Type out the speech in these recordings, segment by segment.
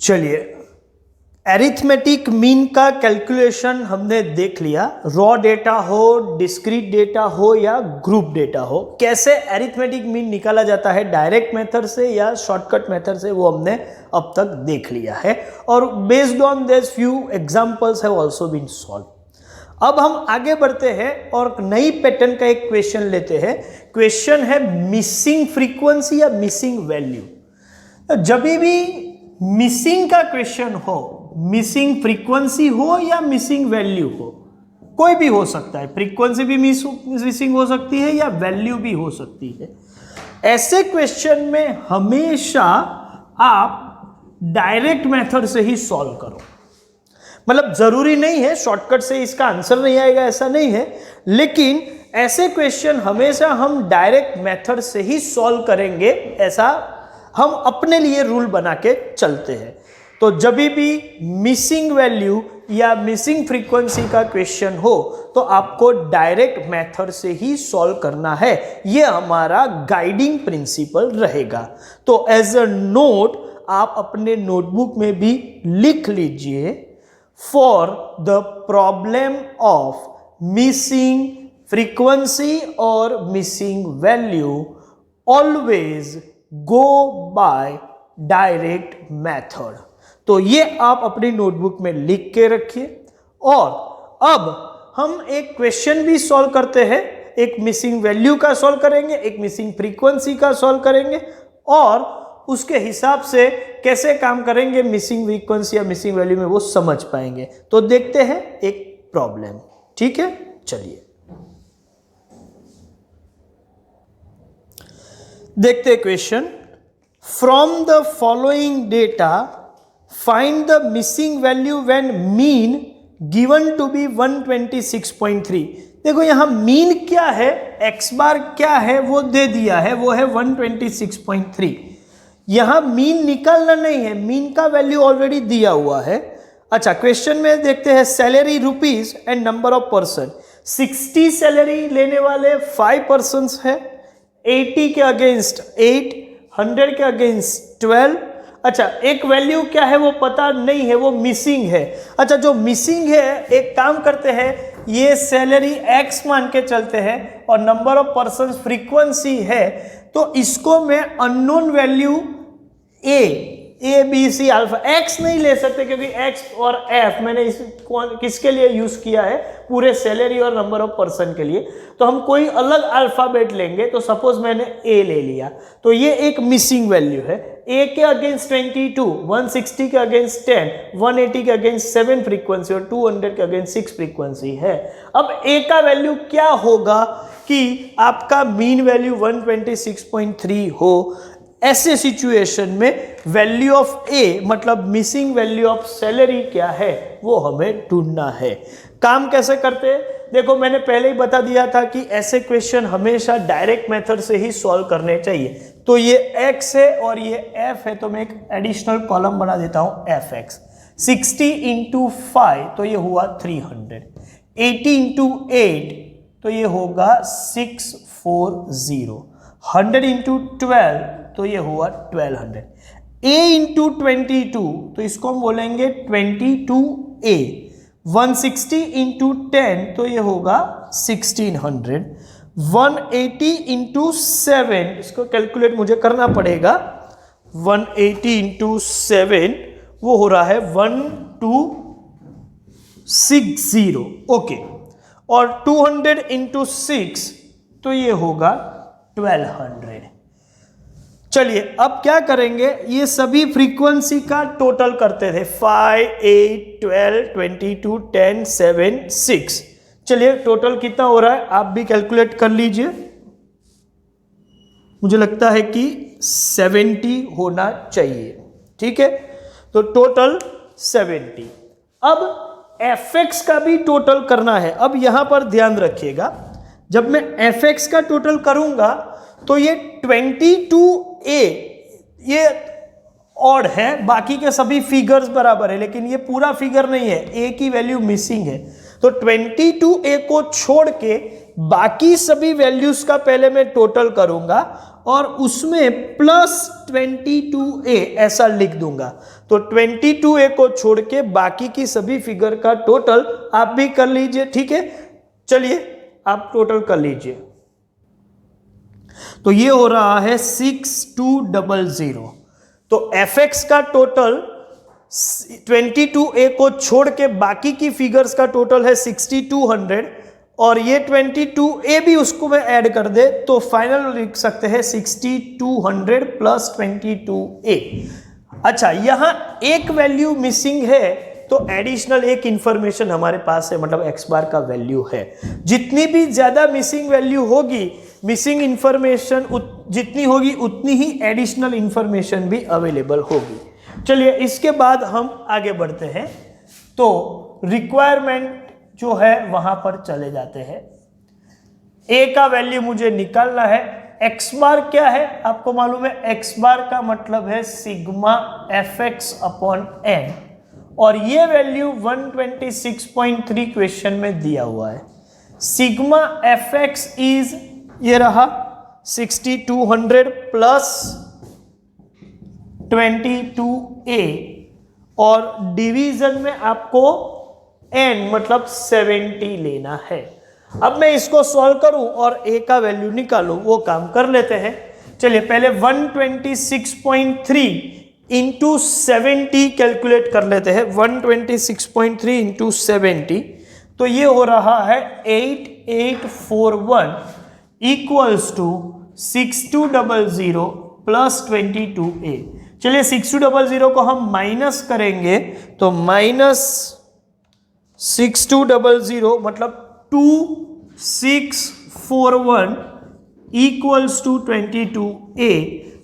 चलिए, arithmetic mean का calculation हमने देख लिया। रॉ डेटा हो, डिस्क्रीट डेटा हो या ग्रुप डेटा हो, कैसे एरिथमेटिक मीन निकाला जाता है डायरेक्ट मेथड से या शॉर्टकट मेथड से, वो हमने अब तक देख लिया है। और based on this few examples have also been solve. अब हम आगे बढ़ते हैं और नई पैटर्न का एक क्वेश्चन लेते हैं। क्वेश्चन है मिसिंग फ्रीक्वेंसी या मिसिंग वैल्यू। जब भी मिसिंग का क्वेश्चन हो, मिसिंग फ्रीक्वेंसी हो या मिसिंग वैल्यू हो, कोई भी हो सकता है, फ्रीक्वेंसी भी मिसिंग हो सकती है या वैल्यू भी हो सकती है। ऐसे क्वेश्चन में हमेशा आप डायरेक्ट मेथड से ही सॉल्व करो। मतलब जरूरी नहीं है शॉर्टकट से इसका आंसर नहीं आएगा, ऐसा नहीं है, लेकिन ऐसे क्वेश्चन हमेशा हम डायरेक्ट मेथड से ही सॉल्व करेंगे, ऐसा हम अपने लिए रूल बना के चलते हैं। तो जब भी मिसिंग वैल्यू या मिसिंग फ्रीक्वेंसी का क्वेश्चन हो तो आपको डायरेक्ट मेथड से ही सॉल्व करना है, यह हमारा गाइडिंग प्रिंसिपल रहेगा। तो एज अ नोट आप अपने नोटबुक में भी लिख लीजिए, for the problem of missing frequency और missing value always go by direct method. तो ये आप अपनी नोटबुक में लिख के रखिए। और अब हम एक क्वेश्चन भी सॉल्व करते हैं, एक मिसिंग वैल्यू का सॉल्व करेंगे, एक मिसिंग फ्रीक्वेंसी का सॉल्व करेंगे, और उसके हिसाब से कैसे काम करेंगे मिसिंग फ्रीक्वेंसी या मिसिंग वैल्यू में वो समझ पाएंगे। तो देखते हैं एक प्रॉब्लम, ठीक है। चलिए देखते हैं question. From the following data find the missing value when mean given to be 126.3। देखो यहां मीन क्या है, एक्स बार क्या है वो दे दिया है, वो है 126.3। यहां मीन निकालना नहीं है, मीन का वैल्यू ऑलरेडी दिया हुआ है। अच्छा, क्वेश्चन में देखते हैं salary rupees and number of person. 60 salary लेने वाले 5 पर्सन है, 80 के अगेंस्ट 8, 100 के अगेंस्ट 12। अच्छा, एक वैल्यू क्या है वो पता नहीं है, वो मिसिंग है। अच्छा, जो मिसिंग है, एक काम करते हैं, ये सैलरी एक्स मान के चलते हैं और नंबर ऑफ पर्सन फ्रीक्वेंसी है, तो इसको मैं unknown value A B C alpha, x नहीं ले सकते क्योंकि एक्स और एफ मैंने किसके लिए यूज किया है, पूरे सैलरी और नंबर ऑफ पर्सन के लिए। तो हम कोई अलग अल्फाबेट लेंगे, तो सपोज मैंने ए ले लिया, तो ये एक मिसिंग वैल्यू है। ए के अगेंस्ट 22, 160 के अगेंस्ट 10, 180 के अगेंस्ट 7 फ्रीक्वेंसी और 200 के अगेंस्ट 6 फ्रीक्वेंसी है। अब ए का वैल्यू क्या होगा कि आपका मीन वैल्यू 126.3 हो। ऐसे सिचुएशन में वैल्यू ऑफ ए मतलब मिसिंग वैल्यू ऑफ सैलरी क्या है वो हमें ढूंढना है। काम कैसे करते हैं, देखो मैंने पहले ही बता दिया था कि ऐसे क्वेश्चन हमेशा डायरेक्ट मेथड से ही सॉल्व करने चाहिए। तो ये x है और ये f है, तो मैं एक एडिशनल कॉलम बना देता हूं fx। 60 इंटू 5 तो ये हुआ 300, 80 इंटू 8 तो ये होगा 640, 100 इंटू 12 तो ये हुआ 1200, a इंटू 22 तो इसको हम बोलेंगे 22a, 160 इंटू 10 तो ये होगा 1600, 180 इंटू 7 इसको कैलकुलेट मुझे करना पड़ेगा, 180 इंटू 7 वो हो रहा है 1260, ओके, और 200 इंटू 6 तो ये होगा 1200। चलिए अब क्या करेंगे, ये सभी फ्रीक्वेंसी का टोटल करते थे, 5, 8, 12, 22, 10, 7, 6। चलिए टोटल कितना हो रहा है आप भी कैलकुलेट कर लीजिए। मुझे लगता है कि 70 होना चाहिए, ठीक है, तो टोटल 70। अब fx का भी टोटल करना है। अब यहां पर ध्यान रखिएगा, जब मैं fx का टोटल करूंगा तो ये 22a ये ऑड है, बाकी के सभी फिगर्स बराबर है, लेकिन ये पूरा फिगर नहीं है, a की वैल्यू मिसिंग है। तो 22a को छोड़ के बाकी सभी वैल्यूज का पहले मैं टोटल करूंगा और उसमें +22a ऐसा लिख दूंगा। तो 22a को छोड़ के बाकी की सभी फिगर का टोटल आप भी कर लीजिए, ठीक है। चलिए आप टोटल कर लीजिए। तो ये हो रहा है 6200। तो fx का टोटल 22a को छोड़ के बाकी की फिगर्स का टोटल है 6200 और ये 22a भी उसको मैं ऐड कर दे तो फाइनल लिख सकते हैं 6200 + 22a। अच्छा, यहां एक वैल्यू मिसिंग है तो एडिशनल एक इंफॉर्मेशन हमारे पास है, मतलब x बार का वैल्यू है। जितनी भी ज्यादा मिसिंग वैल्यू होगी, मिसिंग इंफॉर्मेशन जितनी होगी उतनी ही एडिशनल इंफॉर्मेशन भी अवेलेबल होगी। चलिए इसके बाद हम आगे बढ़ते हैं। तो रिक्वायरमेंट जो है वहां पर चले जाते हैं। a का वैल्यू मुझे निकालना है। x बार क्या है आपको मालूम है, x बार का मतलब है सिग्मा fx/n और ये वैल्यू 126.3 क्वेश्चन में दिया हुआ है। सिग्मा fx इज ये रहा 6200 + 22a और डिवीजन में आपको n मतलब 70 लेना है। अब मैं इसको सॉल्व करूं और a का वैल्यू निकालूं, वो काम कर लेते हैं। चलिए पहले 126.3 इंटू 70 कैलकुलेट कर लेते हैं। 126.3 इंटू 70 तो ये हो रहा है 8841 इक्वल्स टू 6200 + 22a। चलिए 6200 को हम माइनस करेंगे तो -6200 मतलब 2641 इक्वल्स टू 22a।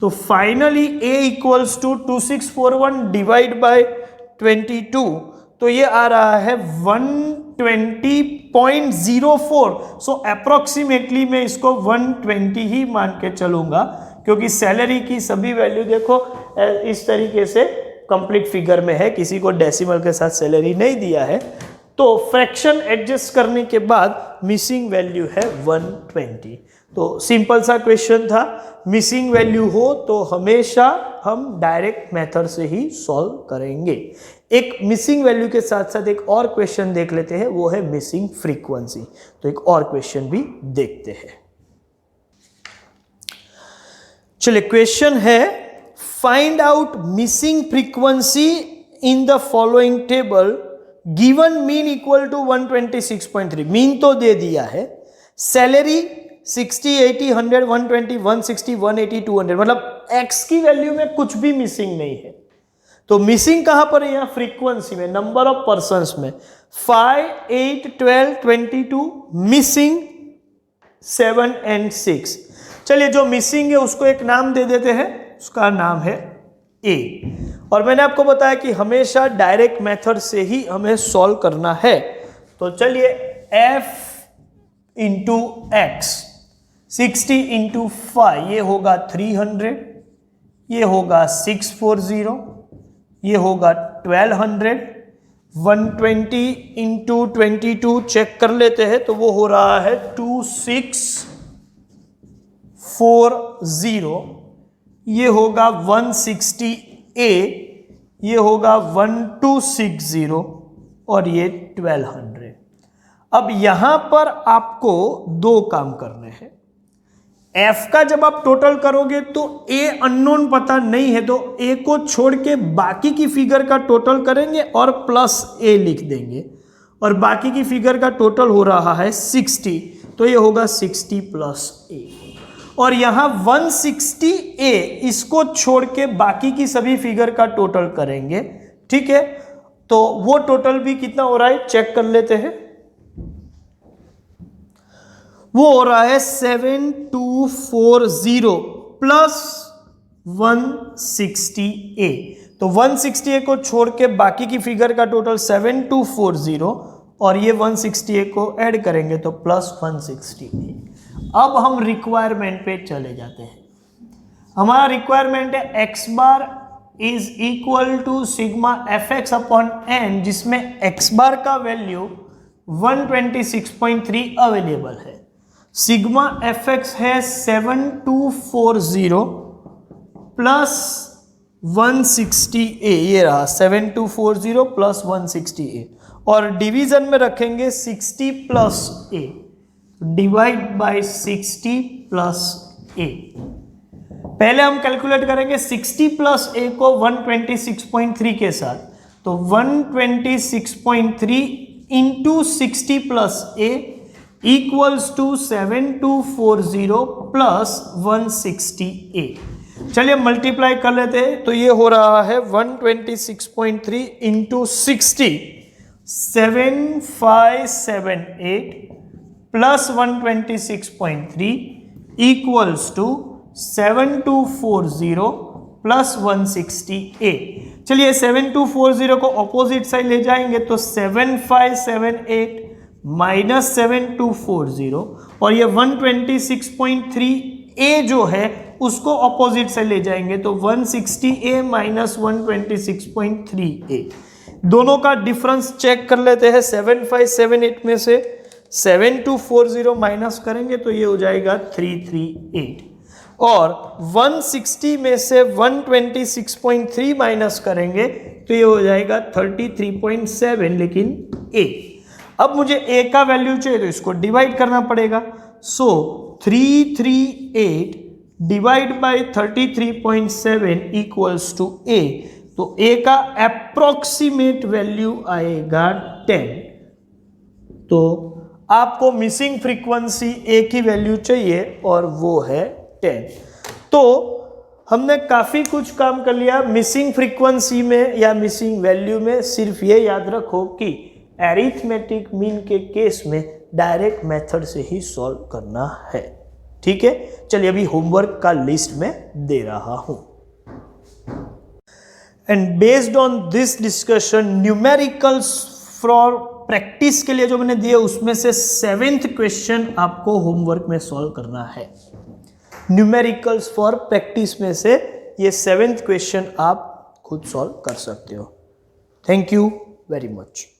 तो finally a equals to 2641 divide by 22 तो ये आ रहा है 120.04। सो अप्रोक्सीमेटली मैं इसको 120 ही मान के चलूंगा क्योंकि सैलरी की सभी वैल्यू देखो इस तरीके से कंप्लीट फिगर में है, किसी को डेसिमल के साथ सैलरी नहीं दिया है। तो फ्रैक्शन एडजस्ट करने के बाद मिसिंग वैल्यू है 120। तो सिंपल सा क्वेश्चन था। मिसिंग वैल्यू हो तो हमेशा हम डायरेक्ट मेथड से ही सॉल्व करेंगे। एक मिसिंग वैल्यू के साथ साथ एक और क्वेश्चन देख लेते हैं, वो है मिसिंग फ्रीक्वेंसी। तो एक और क्वेश्चन भी देखते हैं। चलिए क्वेश्चन है find out missing frequency in the following table given mean equal to 126.3। Mean तो दे दिया है, सैलरी 60, 80, 100, 120, 160, 180, 200 मतलब x की वैल्यू में कुछ भी मिसिंग नहीं है। तो मिसिंग कहां पर है, यहां फ्रीक्वेंसी में, नंबर ऑफ पर्संस में। 5, 8, 12, 22 मिसिंग 7 एंड 6। चलिए जो मिसिंग है उसको एक नाम दे देते हैं, उसका नाम है A। और मैंने आपको बताया कि हमेशा डायरेक्ट मेथड से ही हमें सॉल्व करना है। तो चलिए f इंटू एक्स 60 इंटू 5 ये होगा 300, ये होगा 640, ये होगा 1200। 120 इंटू 22 चेक कर लेते हैं तो वो हो रहा है 2640। ये होगा 160a, ये होगा 1260 और ये 1200। अब यहां पर आपको दो काम करने हैं। f का जब आप टोटल करोगे तो a अननोन पता नहीं है, तो a को छोड़ के बाकी की फिगर का टोटल करेंगे और प्लस a लिख देंगे और बाकी की फिगर का टोटल हो रहा है 60, तो ये होगा 60 प्लस a। और यहां 160a इसको छोड़ के बाकी की सभी फिगर का टोटल करेंगे, ठीक है। तो वो टोटल भी कितना हो रहा है चेक कर लेते हैं। वो हो रहा है 7240 प्लस 160a। तो 160a को छोड़ के बाकी की फिगर का टोटल 7240 और ये 160a को ऐड करेंगे तो प्लस 160a। अब हम रिक्वायरमेंट पे चले जाते हैं। हमारा रिक्वायरमेंट है x bar is equal to sigma fx upon n, जिसमें x बार का वैल्यू 126.3 अवेलेबल है। सिग्मा एफ एक्स है 7240 प्लस 160A, ये रहा 7240 प्लस 160A, और डिवीजन में रखेंगे 60 plus A, divide by 60 plus A। पहले हम कैलकुलेट करेंगे 60 प्लस A को 126.3 के साथ, तो 126.3 into 60 plus A equals to 7240 plus 160A। चलिए मल्टीप्लाई कर लेते हैं, तो ये हो रहा है 126.3 into 60, 7578 plus 126.3 equals to 7240 plus 160A। चलिए 7240 को ऑपोजिट साइड ले जाएंगे तो 7578 माइनस 7240, और ये 126.3A जो है उसको ऑपोजिट साइड ले जाएंगे तो 160A माइनस 126.3A। दोनों का डिफरेंस चेक कर लेते हैं। 7578 में से 7240 माइनस करेंगे तो ये हो जाएगा 338, और 160 में से 126.3 माइनस करेंगे तो ये हो जाएगा 33.7, लेकिन A। अब मुझे A का वैल्यू चाहिए तो इसको डिवाइड करना पड़ेगा। So 338 divide by 33.7 equals to A, तो A का अप्रोक्सीमेट वैल्यू आएगा 10। तो आपको मिसिंग फ्रीक्वेंसी A की वैल्यू चाहिए और वो है 10। तो हमने काफी कुछ काम कर लिया मिसिंग फ्रीक्वेंसी में या मिसिंग वैल्यू में। सिर्फ ये याद रखो कि एरिथमेटिक मीन के केस में डायरेक्ट मेथड से ही सॉल्व करना है। ठीक है, चलिए अभी होमवर्क का लिस्ट में दे रहा हूं। And based on this discussion numericals for practice के लिए जो मैंने दिए उसमें से 7th क्वेश्चन आपको होमवर्क में सॉल्व करना है। न्यूमेरिकल्स फॉर प्रैक्टिस में से ये 7th क्वेश्चन आप खुद सॉल्व कर सकते हो। Thank you very much.